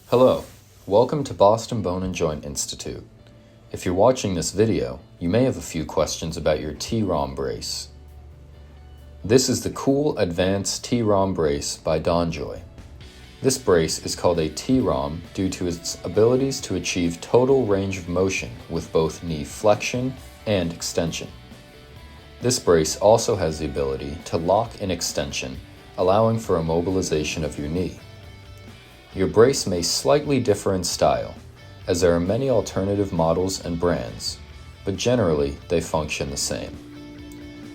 Hello, welcome to Boston Bone and Joint Institute. If you're watching this video, you may have a few questions about your Trom brace. This is the Cool Advanced Trom brace by DonJoy. This brace is called a Trom due to its abilities to achieve total range of motion with both knee flexion and extension. This brace also has the ability to lock in extension, allowing for immobilization of your knee. Your brace may slightly differ in style, as there are many alternative models and brands, but generally they function the same.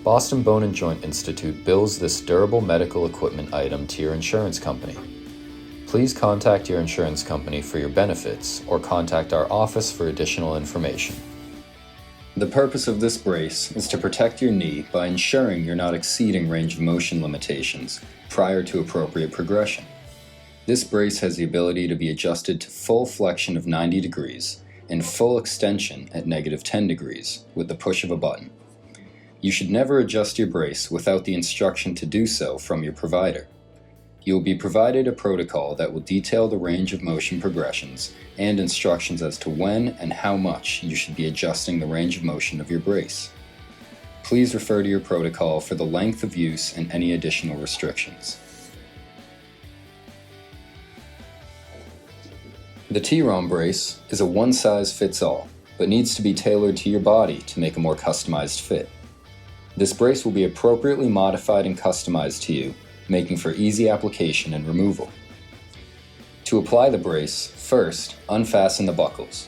Boston Bone and Joint Institute bills this durable medical equipment item to your insurance company. Please contact your insurance company for your benefits or contact our office for additional information. The purpose of this brace is to protect your knee by ensuring you're not exceeding range of motion limitations prior to appropriate progression. This brace has the ability to be adjusted to full flexion of 90 degrees and full extension at -10 degrees with the push of a button. You should never adjust your brace without the instruction to do so from your provider. You will be provided a protocol that will detail the range of motion progressions and instructions as to when and how much you should be adjusting the range of motion of your brace. Please refer to your protocol for the length of use and any additional restrictions. The Trom brace is a one-size-fits-all, but needs to be tailored to your body to make a more customized fit. This brace will be appropriately modified and customized to you, making for easy application and removal. To apply the brace, first, unfasten the buckles.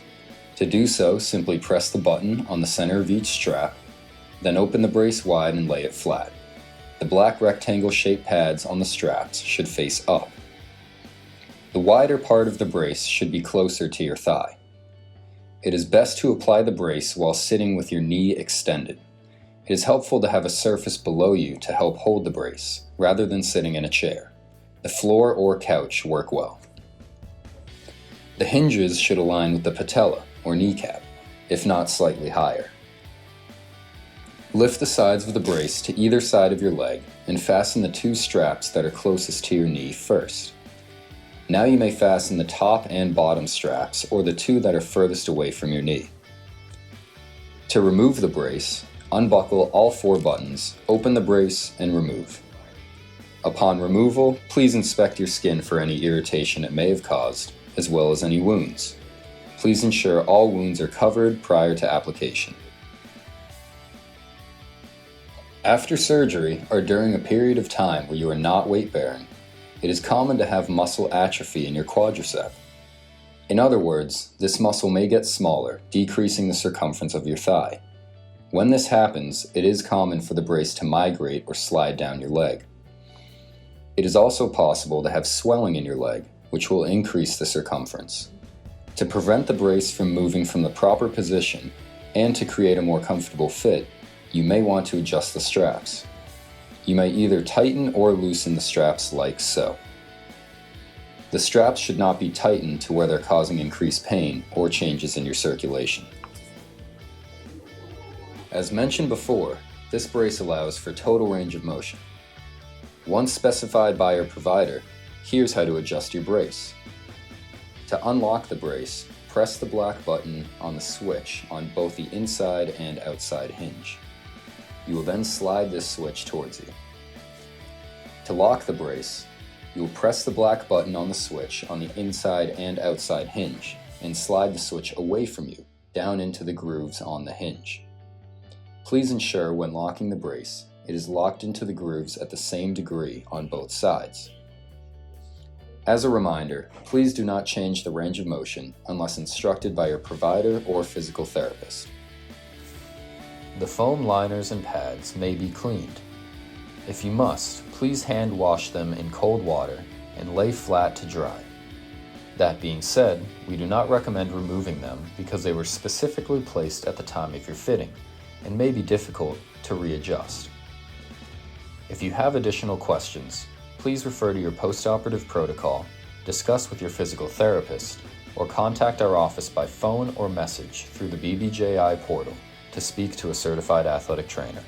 To do so, simply press the button on the center of each strap, then open the brace wide and lay it flat. The black rectangle-shaped pads on the straps should face up. The wider part of the brace should be closer to your thigh. It is best to apply the brace while sitting with your knee extended. It is helpful to have a surface below you to help hold the brace, rather than sitting in a chair. The floor or couch work well. The hinges should align with the patella, or kneecap, if not slightly higher. Lift the sides of the brace to either side of your leg and fasten the two straps that are closest to your knee first. Now you may fasten the top and bottom straps, or the two that are furthest away from your knee. To remove the brace, unbuckle all 4 buttons, open the brace, and remove. Upon removal, please inspect your skin for any irritation it may have caused, as well as any wounds. Please ensure all wounds are covered prior to application. After surgery, or during a period of time where you are not weight-bearing, it is common to have muscle atrophy in your quadricep. In other words, this muscle may get smaller, decreasing the circumference of your thigh. When this happens, it is common for the brace to migrate or slide down your leg. It is also possible to have swelling in your leg, which will increase the circumference. To prevent the brace from moving from the proper position and to create a more comfortable fit, you may want to adjust the straps. You may either tighten or loosen the straps like so. The straps should not be tightened to where they're causing increased pain or changes in your circulation. As mentioned before, this brace allows for total range of motion. Once specified by your provider, here's how to adjust your brace. To unlock the brace, press the black button on the switch on both the inside and outside hinge. You will then slide this switch towards you. To lock the brace, you will press the black button on the switch on the inside and outside hinge and slide the switch away from you, down into the grooves on the hinge. Please ensure when locking the brace, it is locked into the grooves at the same degree on both sides. As a reminder, please do not change the range of motion unless instructed by your provider or physical therapist. The foam liners and pads may be cleaned. If you must, please hand wash them in cold water and lay flat to dry. That being said, we do not recommend removing them because they were specifically placed at the time of your fitting and may be difficult to readjust. If you have additional questions, please refer to your postoperative protocol, discuss with your physical therapist, or contact our office by phone or message through the BBJI portal to speak to a certified athletic trainer.